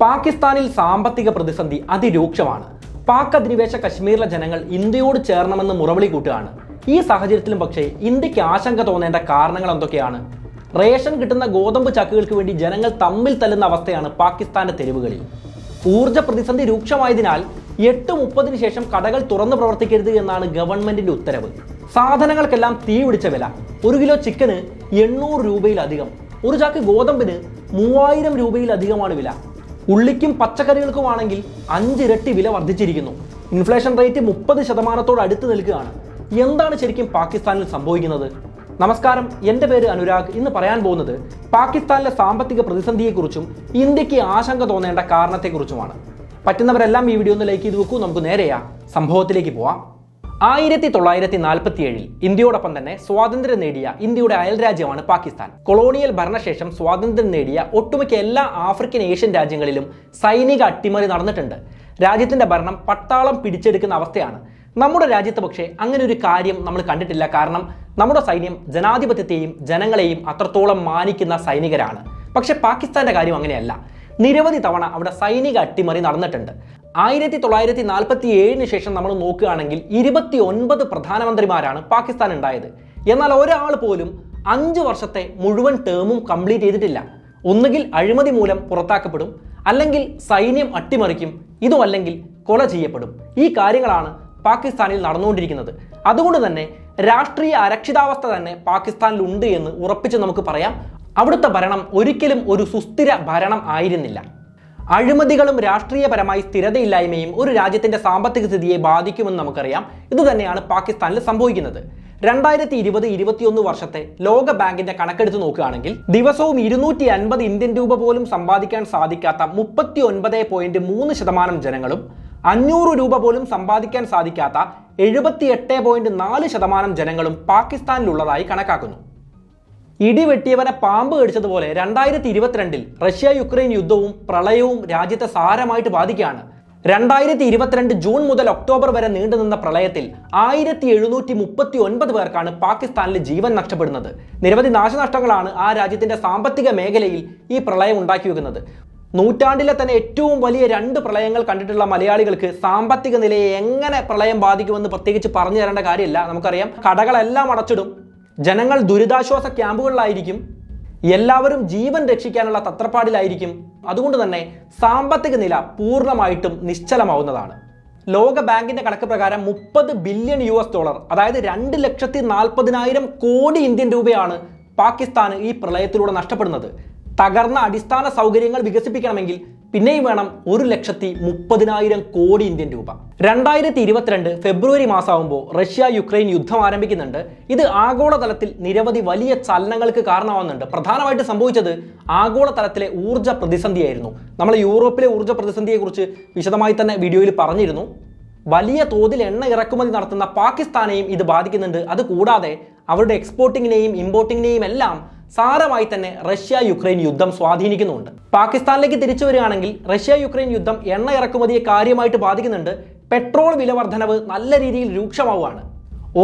പാകിസ്ഥാനിൽ സാമ്പത്തിക പ്രതിസന്ധി അതിരൂക്ഷമാണ്. പാക് അധിനിവേശ കശ്മീരിലെ ജനങ്ങൾ ഇന്ത്യയോട് ചേരണമെന്ന് മുറവിളി കൂട്ടുകയാണ്. ഈ സാഹചര്യത്തിലും പക്ഷേ ഇന്ത്യക്ക് ആശങ്ക തോന്നേണ്ട കാരണങ്ങൾ എന്തൊക്കെയാണ്? റേഷൻ കിട്ടുന്ന ഗോതമ്പ് ചാക്കുകൾക്ക് വേണ്ടി ജനങ്ങൾ തമ്മിൽ തല്ലുന്ന അവസ്ഥയാണ് പാകിസ്ഥാന്റെ തെരുവുകളിൽ. ഊർജ്ജ പ്രതിസന്ധി രൂക്ഷമായതിനാൽ 8:30 ശേഷം കടകൾ തുറന്നു പ്രവർത്തിക്കരുത് എന്നാണ് ഗവൺമെന്റിന്റെ ഉത്തരവ്. സാധനങ്ങൾക്കെല്ലാം തീ പിടിച്ച വില. 1 കിലോ ചിക്കന് 800 രൂപയിലധികം, ഒരു ചാക്ക് ഗോതമ്പിന് 3000 രൂപയിലധികമാണ് വില. ഉള്ളിക്കും പച്ചക്കറികൾക്കുമാണെങ്കിൽ 5 ഇരട്ടി വില വർദ്ധിച്ചിരിക്കുന്നു. ഇൻഫ്ലേഷൻ റേറ്റ് 30% അടുത്ത് നിൽക്കുകയാണ്. എന്താണ് ശരിക്കും പാകിസ്ഥാനിൽ സംഭവിക്കുന്നത്? നമസ്കാരം, എൻ്റെ പേര് അനുരാഗ്. ഇന്ന് പറയാൻ പോകുന്നത് പാകിസ്ഥാനിലെ സാമ്പത്തിക പ്രതിസന്ധിയെക്കുറിച്ചും ഇന്ത്യക്ക് ആശങ്ക തോന്നേണ്ട കാരണത്തെക്കുറിച്ചുമാണ്. പറ്റുന്നവരെല്ലാം ഈ വീഡിയോ ഒന്ന് ലൈക്ക് ചെയ്ത് വെക്കൂ. നമുക്ക് നേരെയാ സംഭവത്തിലേക്ക് പോവാം. 1947 ഇന്ത്യയോടൊപ്പം തന്നെ സ്വാതന്ത്ര്യം നേടിയ ഇന്ത്യയുടെ അയൽരാജ്യമാണ് പാകിസ്ഥാൻ. കൊളോണിയൽ ഭരണശേഷം സ്വാതന്ത്ര്യം നേടിയ ഒട്ടുമിക്ക എല്ലാ ആഫ്രിക്കൻ ഏഷ്യൻ രാജ്യങ്ങളിലും സൈനിക അട്ടിമറി നടന്നിട്ടുണ്ട്. രാജ്യത്തിന്റെ ഭരണം പട്ടാളം പിടിച്ചെടുക്കുന്ന അവസ്ഥയാണ്. നമ്മുടെ രാജ്യത്ത് പക്ഷേ അങ്ങനെ ഒരു കാര്യം നമ്മൾ കണ്ടിട്ടില്ല. കാരണം നമ്മുടെ സൈന്യം ജനാധിപത്യത്തെയും ജനങ്ങളെയും അത്രത്തോളം മാനിക്കുന്ന സൈനികരാണ്. പക്ഷെ പാകിസ്ഥാന്റെ കാര്യം അങ്ങനെയല്ല. നിരവധി തവണ അവിടെ സൈനിക അട്ടിമറി നടന്നിട്ടുണ്ട്. 1947 ശേഷം നമ്മൾ നോക്കുകയാണെങ്കിൽ 29 പ്രധാനമന്ത്രിമാരാണ് പാകിസ്ഥാൻ ഉണ്ടായത്. എന്നാൽ ഒരാൾ പോലും 5 വർഷത്തെ മുഴുവൻ ടേമും കംപ്ലീറ്റ് ചെയ്തിട്ടില്ല. ഒന്നുകിൽ അഴിമതി മൂലം പുറത്താക്കപ്പെടും, അല്ലെങ്കിൽ സൈന്യം അട്ടിമറിക്കും, ഇതുമല്ലെങ്കിൽ കൊല ചെയ്യപ്പെടും. ഈ കാര്യങ്ങളാണ് പാകിസ്ഥാനിൽ നടന്നുകൊണ്ടിരിക്കുന്നത്. അതുകൊണ്ട് തന്നെ രാഷ്ട്രീയ അരക്ഷിതാവസ്ഥ തന്നെ പാകിസ്ഥാനിൽ ഉണ്ട് എന്ന് ഉറപ്പിച്ച് നമുക്ക് പറയാം. അവിടുത്തെ ഭരണം ഒരിക്കലും ഒരു സുസ്ഥിര ഭരണം ആയിരുന്നില്ല. അഴിമതികളും രാഷ്ട്രീയപരമായി സ്ഥിരതയില്ലായ്മയും ഒരു രാജ്യത്തിന്റെ സാമ്പത്തിക സ്ഥിതിയെ ബാധിക്കുമെന്ന് നമുക്കറിയാം. ഇതുതന്നെയാണ് പാകിസ്ഥാനിൽ സംഭവിക്കുന്നത്. 2020-21 വർഷത്തെ ലോക ബാങ്കിന്റെ കണക്കെടുത്ത് നോക്കുകയാണെങ്കിൽ ദിവസവും 250 ഇന്ത്യൻ രൂപ പോലും സമ്പാദിക്കാൻ സാധിക്കാത്ത 39.3% ജനങ്ങളും 500 രൂപ പോലും സമ്പാദിക്കാൻ സാധിക്കാത്ത 78.4% ജനങ്ങളും പാകിസ്ഥാനിലുള്ളതായി കണക്കാക്കുന്നു. ഇടിവെട്ടിയവനെ പാമ്പ് കടിച്ചതുപോലെ 2022 റഷ്യ യുക്രൈൻ യുദ്ധവും പ്രളയവും രാജ്യത്തെ സാരമായിട്ട് ബാധിക്കുകയാണ്. 2022 ജൂൺ മുതൽ ഒക്ടോബർ വരെ നീണ്ടുനിന്ന പ്രളയത്തിൽ 1739 പേർക്കാണ് പാകിസ്ഥാനിൽ ജീവൻ നഷ്ടപ്പെടുന്നത്. നിരവധി നാശനഷ്ടങ്ങളാണ് ആ രാജ്യത്തിന്റെ സാമ്പത്തിക മേഖലയിൽ ഈ പ്രളയം ഉണ്ടാക്കി വെക്കുന്നത്. നൂറ്റാണ്ടിലെ തന്നെ ഏറ്റവും വലിയ 2 പ്രളയങ്ങൾ കണ്ടിട്ടുള്ള മലയാളികൾക്ക് സാമ്പത്തിക നിലയെ എങ്ങനെ പ്രളയം ബാധിക്കുമെന്ന് പ്രത്യേകിച്ച് പറഞ്ഞു തരേണ്ട കാര്യമില്ല. നമുക്കറിയാം, കടകളെല്ലാം അടച്ചിടും, ജനങ്ങൾ ദുരിതാശ്വാസ ക്യാമ്പുകളിലായിരിക്കും, എല്ലാവരും ജീവൻ രക്ഷിക്കാനുള്ള തത്രപ്പാടിലായിരിക്കും. അതുകൊണ്ട് തന്നെ സാമ്പത്തിക നില പൂർണ്ണമായിട്ടും നിശ്ചലമാവുന്നതാണ്. ലോക ബാങ്കിന്റെ കണക്ക് പ്രകാരം $30 ബില്യൺ, അതായത് 2,40,000 കോടി ഇന്ത്യൻ രൂപയാണ് പാകിസ്ഥാന് ഈ പ്രളയത്തിലൂടെ നഷ്ടപ്പെടുന്നത്. തകർന്ന അടിസ്ഥാന സൗകര്യങ്ങൾ വികസിപ്പിക്കണമെങ്കിൽ പിന്നെയും വേണം 1,30,000 കോടി ഇന്ത്യൻ രൂപ. 2022 ഫെബ്രുവരി മാസമാകുമ്പോൾ റഷ്യ യുക്രൈൻ യുദ്ധം ആരംഭിക്കുന്നുണ്ട്. ഇത് ആഗോളതലത്തിൽ നിരവധി വലിയ ചലനങ്ങൾക്ക് കാരണമാവുന്നുണ്ട്. പ്രധാനമായിട്ട് സംഭവിച്ചത് ആഗോളതലത്തിലെ ഊർജ്ജ പ്രതിസന്ധിയായിരുന്നു. നമ്മൾ യൂറോപ്പിലെ ഊർജ്ജ പ്രതിസന്ധിയെക്കുറിച്ച് വിശദമായി തന്നെ വീഡിയോയിൽ പറഞ്ഞിരുന്നു. വലിയ തോതിൽ എണ്ണ ഇറക്കുമതി നടത്തുന്ന പാകിസ്ഥാനെയും ഇത് ബാധിക്കുന്നുണ്ട്. അതുകൂടാതെ അവരുടെ എക്സ്പോർട്ടിങ്ങിനെയും ഇമ്പോർട്ടിങ്ങിനെയും എല്ലാം സാരമായി തന്നെ റഷ്യ യുക്രൈൻ യുദ്ധം സ്വാധീനിക്കുന്നുണ്ട്. പാകിസ്ഥാനിലേക്ക് തിരിച്ചു വരികയാണെങ്കിൽ റഷ്യ യുക്രൈൻ യുദ്ധം എണ്ണ ഇറക്കുമതിയെ കാര്യമായിട്ട് ബാധിക്കുന്നുണ്ട്. പെട്രോൾ വില വർധനവ് നല്ല രീതിയിൽ രൂക്ഷമാവുകയാണ്.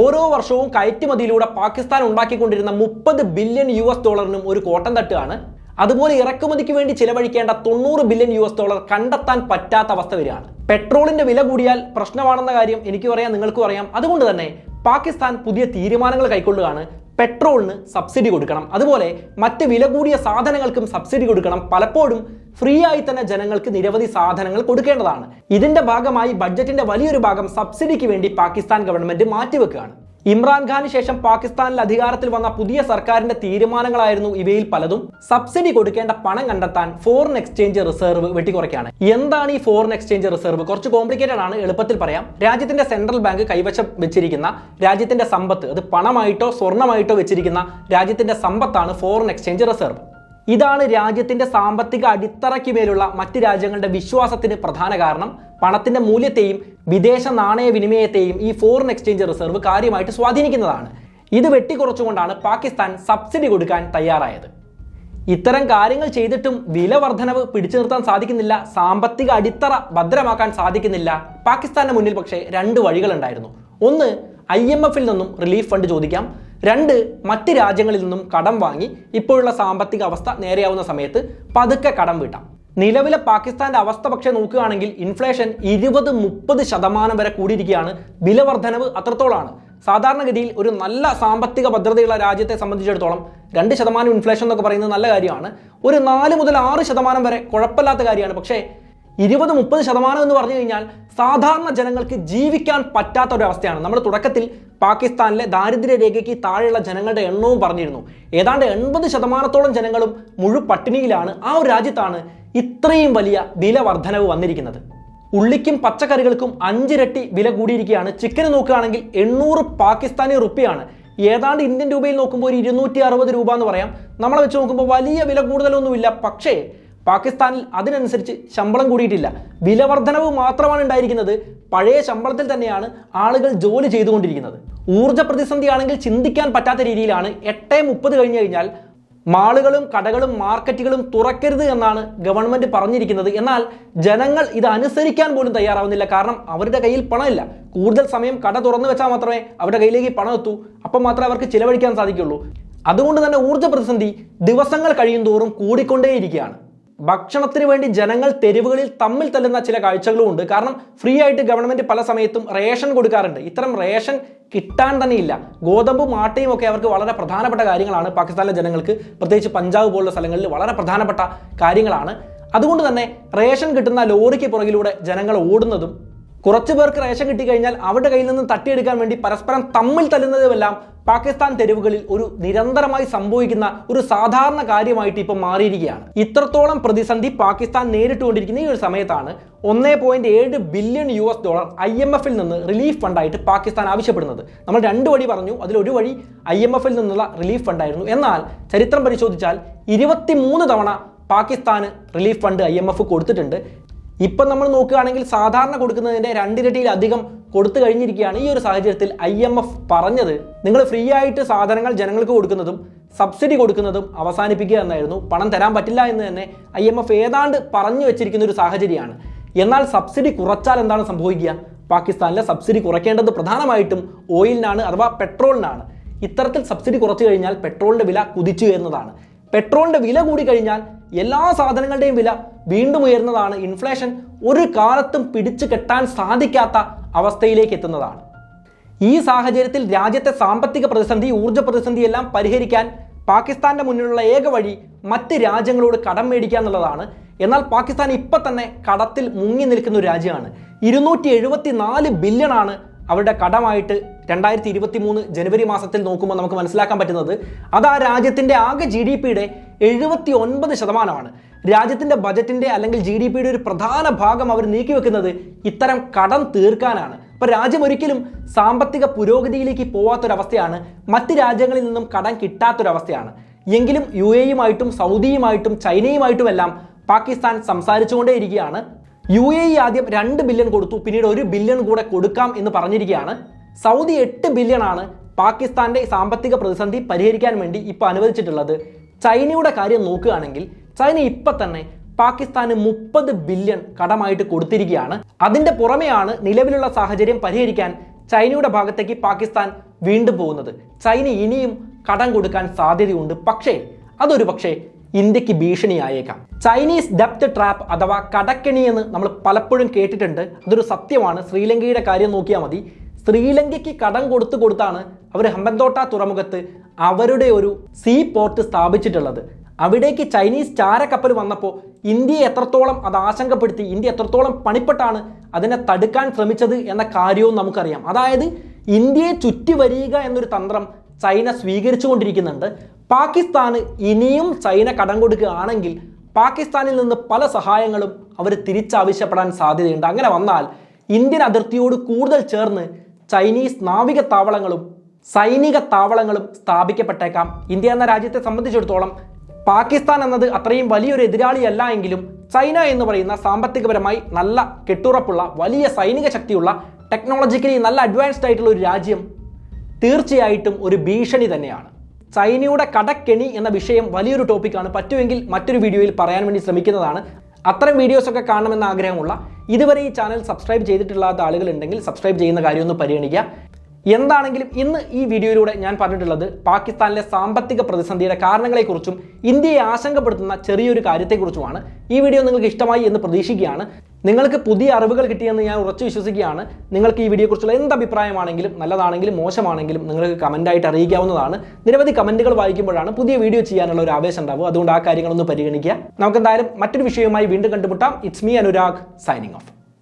ഓരോ വർഷവും കയറ്റുമതിയിലൂടെ പാകിസ്ഥാൻ ഉണ്ടാക്കിക്കൊണ്ടിരുന്ന $30 ബില്യൺ ഒരു കോട്ടം തട്ടുകയാണ്. അതുപോലെ ഇറക്കുമതിക്ക് വേണ്ടി ചിലവഴിക്കേണ്ട $90 ബില്യൺ കണ്ടെത്താൻ പറ്റാത്ത അവസ്ഥ വരികയാണ്. പെട്രോളിന്റെ വില കൂടിയാൽ പ്രശ്നമാണെന്ന കാര്യം എനിക്കും അറിയാം, നിങ്ങൾക്കും അറിയാം. അതുകൊണ്ട് തന്നെ പാകിസ്ഥാൻ പുതിയ തീരുമാനങ്ങൾ കൈക്കൊള്ളുകയാണ്. പെട്രോളിന് സബ്സിഡി കൊടുക്കണം, അതുപോലെ മറ്റ് വില കൂടിയ സാധനങ്ങൾക്കും സബ്സിഡി കൊടുക്കണം. പലപ്പോഴും ഫ്രീ ആയി തന്നെ ജനങ്ങൾക്ക് നിരവധി സാധനങ്ങൾ കൊടുക്കേണ്ടതാണ്. ഇതിന്റെ ഭാഗമായി ബഡ്ജറ്റിന്റെ വലിയൊരു ഭാഗം സബ്സിഡിക്ക് വേണ്ടി പാകിസ്ഥാൻ ഗവൺമെന്റ് മാറ്റിവെക്കുകയാണ്. ഇമ്രാൻഖാന് ശേഷം പാകിസ്ഥാനിൽ അധികാരത്തിൽ വന്ന പുതിയ സർക്കാരിന്റെ തീരുമാനങ്ങളായിരുന്നു ഇവയിൽ പലതും. സബ്സിഡി കൊടുക്കേണ്ട പണം കണ്ടെത്താൻ ഫോറിൻ എക്സ്ചേഞ്ച് റിസർവ് വെട്ടിക്കുറയ്ക്കാണ്. എന്താണ് ഈ ഫോറിൻ എക്സ്ചേഞ്ച് റിസർവ്? കുറച്ച് കോംപ്ലിക്കേറ്റഡ് ആണ്, എളുപ്പത്തിൽ പറയാം. രാജ്യത്തിന്റെ സെൻട്രൽ ബാങ്ക് കൈവശം വെച്ചിരിക്കുന്ന രാജ്യത്തിന്റെ സമ്പത്ത്, അത് പണമായിട്ടോ സ്വർണമായിട്ടോ വെച്ചിരിക്കുന്ന രാജ്യത്തിന്റെ സമ്പത്താണ് ഫോറിൻ എക്സ്ചേഞ്ച് റിസർവ്. ഇതാണ് രാജ്യത്തിന്റെ സാമ്പത്തിക അടിത്തറയ്ക്ക് മേലുള്ള മറ്റ് രാജ്യങ്ങളുടെ വിശ്വാസത്തിന് പ്രധാന കാരണം. പണത്തിന്റെ മൂല്യത്തെയും വിദേശ നാണയ വിനിമയത്തെയും ഈ ഫോറിൻ എക്സ്ചേഞ്ച് റിസർവ് കാര്യമായിട്ട് സ്വാധീനിക്കുന്നതാണ്. ഇത് വെട്ടിക്കുറച്ചുകൊണ്ടാണ് പാകിസ്ഥാൻ സബ്സിഡി കൊടുക്കാൻ തയ്യാറായത്. ഇത്തരം കാര്യങ്ങൾ ചെയ്തിട്ടും വില വർധനവ് പിടിച്ചു നിർത്താൻ സാധിക്കുന്നില്ല, സാമ്പത്തിക അടിത്തറ ഭദ്രമാക്കാൻ സാധിക്കുന്നില്ല. പാകിസ്ഥാന്റെ മുന്നിൽ പക്ഷേ 2 വഴികളുണ്ടായിരുന്നു. ഒന്ന്, IMFൽ നിന്നും റിലീഫ് ഫണ്ട് ചോദിക്കാം. 2, മറ്റ് രാജ്യങ്ങളിൽ നിന്നും കടം വാങ്ങി ഇപ്പോഴുള്ള സാമ്പത്തിക അവസ്ഥ നേരെയാവുന്ന സമയത്ത് പതുക്കെ കടം വീട്ടാം. നിലവിലെ പാകിസ്ഥാന്റെ അവസ്ഥ പക്ഷേ നോക്കുകയാണെങ്കിൽ ഇൻഫ്ലേഷൻ 20-30% വരെ കൂടിയിരിക്കുകയാണ്. വില വർധനവ് അത്രത്തോളാണ്. സാധാരണഗതിയിൽ ഒരു നല്ല സാമ്പത്തിക ഭദ്രതയുള്ള രാജ്യത്തെ സംബന്ധിച്ചിടത്തോളം 2% ഇൻഫ്ലേഷൻ എന്നൊക്കെ പറയുന്നത് നല്ല കാര്യമാണ്. ഒരു 4 മുതൽ 6% വരെ കുഴപ്പമില്ലാത്ത കാര്യമാണ്. പക്ഷേ 20-30% എന്ന് പറഞ്ഞു കഴിഞ്ഞാൽ സാധാരണ ജനങ്ങൾക്ക് ജീവിക്കാൻ പറ്റാത്ത ഒരു അവസ്ഥയാണ്. നമ്മൾ തുടക്കത്തിൽ പാകിസ്ഥാനിലെ ദാരിദ്ര്യ രേഖയ്ക്ക് താഴെയുള്ള ജനങ്ങളുടെ എണ്ണവും പറഞ്ഞിരുന്നു. ഏതാണ്ട് 80%-ഓളം ജനങ്ങളും പട്ടിണിയിലാണ്. ആ ഒരു രാജ്യത്താണ് ഇത്രയും വലിയ വില വർധനവ് വന്നിരിക്കുന്നത്. ഉള്ളിക്കും പച്ചക്കറികൾക്കും 5 ഇരട്ടി വില കൂടിയിരിക്കുകയാണ്. ചിക്കന് നോക്കുകയാണെങ്കിൽ 800 പാകിസ്ഥാനി റുപ്പിയാണ്. ഏതാണ്ട് ഇന്ത്യൻ രൂപയിൽ നോക്കുമ്പോൾ ഒരു 260 രൂപ എന്ന് പറയാം. നമ്മളെ വെച്ച് നോക്കുമ്പോൾ വലിയ വില കൂടുതലൊന്നുമില്ല. പക്ഷേ പാകിസ്ഥാനിൽ അതിനനുസരിച്ച് ശമ്പളം കൂടിയിട്ടില്ല. വില വർധനവ് മാത്രമാണ് ഉണ്ടായിരിക്കുന്നത്. പഴയ ശമ്പളത്തിൽ തന്നെയാണ് ആളുകൾ ജോലി ചെയ്തുകൊണ്ടിരിക്കുന്നത്. ഊർജ്ജ പ്രതിസന്ധിയാണെങ്കിൽ ചിന്തിക്കാൻ പറ്റാത്ത രീതിയിലാണ്. 8:30 കഴിഞ്ഞു കഴിഞ്ഞാൽ മാളുകളും കടകളും മാർക്കറ്റുകളും തുറക്കരുത് എന്നാണ് ഗവൺമെന്റ് പറഞ്ഞിരിക്കുന്നത്. എന്നാൽ ജനങ്ങൾ ഇത് അനുസരിക്കാൻ പോലും തയ്യാറാവുന്നില്ല. കാരണം അവരുടെ കയ്യിൽ പണമില്ല. കൂടുതൽ സമയം കട തുറന്നു വെച്ചാൽ മാത്രമേ അവരുടെ കയ്യിലേക്ക് പണം എത്തൂ. അപ്പം മാത്രമേ അവർക്ക് ചിലവഴിക്കാൻ സാധിക്കുള്ളൂ. അതുകൊണ്ട് തന്നെ ഊർജ്ജ പ്രതിസന്ധി ദിവസങ്ങൾ കഴിയും തോറും കൂടിക്കൊണ്ടേയിരിക്കുകയാണ്. ഭക്ഷണത്തിന് വേണ്ടി ജനങ്ങൾ തെരുവുകളിൽ തമ്മിൽ തല്ലുന്ന ചില കാഴ്ചകളും ഉണ്ട്. കാരണം ഫ്രീ ആയിട്ട് ഗവൺമെന്റ് പല സമയത്തും റേഷൻ കൊടുക്കാറുണ്ട്. ഇത്തരം റേഷൻ കിട്ടാൻ തന്നെ ഇല്ല. ഗോതമ്പും ആട്ടയും ഒക്കെ അവർക്ക് വളരെ പ്രധാനപ്പെട്ട കാര്യങ്ങളാണ്. പാകിസ്ഥാനിലെ ജനങ്ങൾക്ക്, പ്രത്യേകിച്ച് പഞ്ചാബ് പോലുള്ള സ്ഥലങ്ങളിൽ വളരെ പ്രധാനപ്പെട്ട കാര്യങ്ങളാണ്. അതുകൊണ്ട് തന്നെ റേഷൻ കിട്ടുന്ന ലോറിക്ക് പുറകിലൂടെ ജനങ്ങൾ ഓടുന്നതും, കുറച്ചു പേർക്ക് റേഷൻ കിട്ടിക്കഴിഞ്ഞാൽ അവരുടെ കയ്യിൽ നിന്നും തട്ടിയെടുക്കാൻ വേണ്ടി പരസ്പരം തമ്മിൽ തല്ലുന്നതുമെല്ലാം പാകിസ്ഥാൻ തെരുവുകളിൽ ഒരു നിരന്തരമായി സംഭവിക്കുന്ന ഒരു സാധാരണ കാര്യമായിട്ട് ഇപ്പം മാറിയിരിക്കുകയാണ്. ഇത്രത്തോളം പ്രതിസന്ധി പാകിസ്ഥാൻ നേരിട്ടുകൊണ്ടിരിക്കുന്ന ഈ ഒരു സമയത്താണ് $1.7 ബില്യൺ IMF-ൽ നിന്ന് റിലീഫ് ഫണ്ടായിട്ട് പാകിസ്ഥാൻ ആവശ്യപ്പെടുന്നത്. നമ്മൾ 2 വഴി പറഞ്ഞു. അതിലൊരു വഴി IMF-ൽ നിന്നുള്ള റിലീഫ് ഫണ്ടായിരുന്നു. എന്നാൽ ചരിത്രം പരിശോധിച്ചാൽ 23 തവണ പാകിസ്ഥാന് റിലീഫ് ഫണ്ട് IMF കൊടുത്തിട്ടുണ്ട്. ഇപ്പം നമ്മൾ നോക്കുകയാണെങ്കിൽ സാധാരണ കൊടുക്കുന്നതിൻ്റെ 2 ഇരട്ടിയിലധികം കൊടുത്തു കഴിഞ്ഞിരിക്കുകയാണ്. ഈ ഒരു സാഹചര്യത്തിൽ IMF പറഞ്ഞത് നിങ്ങൾ ഫ്രീ ആയിട്ട് സാധനങ്ങൾ ജനങ്ങൾക്ക് കൊടുക്കുന്നതും സബ്സിഡി കൊടുക്കുന്നതും അവസാനിപ്പിക്കുക എന്നായിരുന്നു. പണം തരാൻ പറ്റില്ല എന്ന് തന്നെ IMF ഏതാണ്ട് പറഞ്ഞു വെച്ചിരിക്കുന്ന ഒരു സാഹചര്യമാണ്. എന്നാൽ സബ്സിഡി കുറച്ചാൽ എന്താണ് സംഭവിക്കുക? പാകിസ്ഥാനിലെ സബ്സിഡി കുറയ്ക്കേണ്ടത് പ്രധാനമായിട്ടും ഓയിലിനാണ്, അഥവാ പെട്രോളിനാണ്. ഇത്തരത്തിൽ സബ്സിഡി കുറച്ചു കഴിഞ്ഞാൽ പെട്രോളിൻ്റെ വില കുതിച്ചു ഉയരുന്നതാണ്. പെട്രോളിൻ്റെ വില കൂടി കഴിഞ്ഞാൽ എല്ലാ സാധനങ്ങളുടെയും വില വീണ്ടും ഉയർന്നതാണ്. ഇൻഫ്ലേഷൻ ഒരു കാലത്തും പിടിച്ചു കെട്ടാൻ സാധിക്കാത്ത അവസ്ഥയിലേക്ക് എത്തുന്നതാണ്. ഈ സാഹചര്യത്തിൽ രാജ്യത്തെ സാമ്പത്തിക പ്രതിസന്ധി, ഊർജ്ജ പ്രതിസന്ധി എല്ലാം പരിഹരിക്കാൻ പാകിസ്ഥാന്റെ മുന്നിലുള്ള ഏക വഴി മറ്റ് രാജ്യങ്ങളോട് കടം മേടിക്കുക എന്നുള്ളതാണ്. എന്നാൽ പാകിസ്ഥാൻ ഇപ്പം തന്നെ കടത്തിൽ മുങ്ങി നിൽക്കുന്ന ഒരു രാജ്യമാണ്. 274 ബില്യണാണ് അവരുടെ കടമായിട്ട് 2023 ജനുവരി മാസത്തിൽ നോക്കുമ്പോൾ നമുക്ക് മനസ്സിലാക്കാൻ പറ്റുന്നത്. അത് ആ രാജ്യത്തിൻ്റെ ആകെ GDP-യുടെ 79%. രാജ്യത്തിൻ്റെ ബജറ്റിൻ്റെ അല്ലെങ്കിൽ GDP-യുടെ ഒരു പ്രധാന ഭാഗം അവർ നീക്കിവെക്കുന്നത് ഇത്തരം കടം തീർക്കാനാണ്. അപ്പോൾ രാജ്യം ഒരിക്കലും സാമ്പത്തിക പുരോഗതിയിലേക്ക് പോവാത്തൊരവസ്ഥയാണ്. മറ്റ് രാജ്യങ്ങളിൽ നിന്നും കടം കിട്ടാത്തൊരവസ്ഥയാണ്. എങ്കിലും UAE-യുമായിട്ടും സൗദിയുമായിട്ടും ചൈനയുമായിട്ടുമെല്ലാം പാകിസ്ഥാൻ സംസാരിച്ചുകൊണ്ടേയിരിക്കുകയാണ്. UAE ആദ്യം 2 ബില്യൺ കൊടുത്തു, പിന്നീട് 1 ബില്യൺ കൂടെ കൊടുക്കാം എന്ന് പറഞ്ഞിരിക്കുകയാണ്. സൗദി 8 ബില്യണാണ് പാകിസ്ഥാന്റെ സാമ്പത്തിക പ്രതിസന്ധി പരിഹരിക്കാൻ വേണ്ടി ഇപ്പോൾ അനുവദിച്ചിട്ടുള്ളത്. ചൈനയുടെ കാര്യം നോക്കുകയാണെങ്കിൽ ചൈന ഇപ്പം തന്നെ പാകിസ്ഥാന് 30 ബില്യൺ കടമായിട്ട് കൊടുത്തിരിക്കുകയാണ്. അതിൻ്റെ പുറമെയാണ് നിലവിലുള്ള സാഹചര്യം പരിഹരിക്കാൻ ചൈനയുടെ ഭാഗത്തേക്ക് പാകിസ്ഥാൻ വീണ്ടും പോകുന്നത്. ചൈന ഇനിയും കടം കൊടുക്കാൻ സാധ്യതയുണ്ട്. പക്ഷേ അതൊരു പക്ഷേ ഇന്ത്യക്ക് ഭീഷണിയായേക്കാം. ചൈനീസ് ഡെപ്റ്റ് ട്രാപ്പ് അഥവാ കടക്കെണി എന്ന് നമ്മൾ പലപ്പോഴും കേട്ടിട്ടുണ്ട്. അതൊരു സത്യമാണ്. ശ്രീലങ്കയുടെ കാര്യം നോക്കിയാൽ മതി. ശ്രീലങ്കയ്ക്ക് കടം കൊടുത്താണ് അവർ ഹമ്പൻതോട്ട തുറമുഖത്ത് അവരുടെ ഒരു സീ പോർട്ട് സ്ഥാപിച്ചിട്ടുള്ളത്. അവിടേക്ക് ചൈനീസ് ചാരക്കപ്പൽ വന്നപ്പോൾ ഇന്ത്യയെ എത്രത്തോളം അത് ആശങ്കപ്പെടുത്തി, ഇന്ത്യ എത്രത്തോളം പണിപ്പെട്ടാണ് അതിനെ തടുക്കാൻ ശ്രമിച്ചത് എന്ന കാര്യവും നമുക്കറിയാം. അതായത് ഇന്ത്യയെ ചുറ്റി വരിക എന്നൊരു തന്ത്രം ചൈന സ്വീകരിച്ചുകൊണ്ടിരിക്കുന്നുണ്ട്. പാകിസ്ഥാന് ഇനിയും ചൈന കടം കൊടുക്കുകയാണെങ്കിൽ പാകിസ്ഥാനിൽ നിന്ന് പല സഹായങ്ങളും അവർ തിരിച്ചാവശ്യപ്പെടാൻ സാധ്യതയുണ്ട്. അങ്ങനെ വന്നാൽ ഇന്ത്യൻ അതിർത്തിയോട് കൂടുതൽ ചേർന്ന് ചൈനീസ് നാവിക താവളങ്ങളും സൈനിക താവളങ്ങളും സ്ഥാപിക്കപ്പെട്ടേക്കാം. ഇന്ത്യ എന്ന രാജ്യത്തെ സംബന്ധിച്ചിടത്തോളം പാകിസ്ഥാൻ എന്നത് അത്രയും വലിയൊരു എതിരാളിയല്ല എങ്കിലും ചൈന എന്ന് പറയുന്ന സാമ്പത്തികപരമായി നല്ല കെട്ടുറപ്പുള്ള വലിയ സൈനിക ശക്തിയുള്ള ടെക്നോളജിക്കലി നല്ല അഡ്വാൻസ്ഡ് ആയിട്ടുള്ള ഒരു രാജ്യം തീർച്ചയായിട്ടും ഒരു ഭീഷണി തന്നെയാണ്. ചൈനയുടെ കടക്കെണി എന്ന വിഷയം വലിയൊരു ടോപ്പിക്കാണ്. പറ്റുമെങ്കിൽ മറ്റൊരു വീഡിയോയിൽ പറയാൻ വേണ്ടി ശ്രമിക്കുന്നതാണ്. അത്തരം വീഡിയോസൊക്കെ കാണണമെന്ന ആഗ്രഹമുള്ള, ഇതുവരെ ഈ ചാനൽ സബ്സ്ക്രൈബ് ചെയ്തിട്ടില്ലാത്ത ആളുകളുണ്ടെങ്കിൽ സബ്സ്ക്രൈബ് ചെയ്യുന്ന കാര്യമൊന്ന് പരിഗണിക്കുക. എന്താണെങ്കിലും ഇന്ന് ഈ വീഡിയോയിലൂടെ ഞാൻ പറഞ്ഞിട്ടുള്ളത് പാകിസ്ഥാനിലെ സാമ്പത്തിക പ്രതിസന്ധിയുടെ കാരണങ്ങളെക്കുറിച്ചും ഇന്ത്യയെ ആശങ്കപ്പെടുത്തുന്ന ചെറിയൊരു കാര്യത്തെക്കുറിച്ചുമാണ്. ഈ വീഡിയോ നിങ്ങൾക്ക് ഇഷ്ടമായി എന്ന് പ്രതീക്ഷിക്കുകയാണ്. നിങ്ങൾക്ക് പുതിയ അറിവുകൾ കിട്ടിയെന്ന് ഞാൻ ഉറച്ചു വിശ്വസിക്കുകയാണ്. നിങ്ങൾക്ക് ഈ വീഡിയോയെക്കുറിച്ചുള്ള എന്ത് അഭിപ്രായമാണെങ്കിലും നല്ലതാണെങ്കിലും മോശമാണെങ്കിലും നിങ്ങൾക്ക് കമൻറ്റായിട്ട് അറിയിക്കാവുന്നതാണ്. നിരവധി കമൻറ്റുകൾ വായിക്കുമ്പോഴാണ് പുതിയ വീഡിയോ ചെയ്യാനുള്ള ഒരു ആവേശം ഉണ്ടാവുക. അതുകൊണ്ട് ആ കാര്യങ്ങളൊന്ന് പരിഗണിക്കുക. നമുക്ക് എന്തായാലും മറ്റൊരു വിഷയവുമായി വീണ്ടും കണ്ടുമുട്ടാം. It's me Anurag signing off.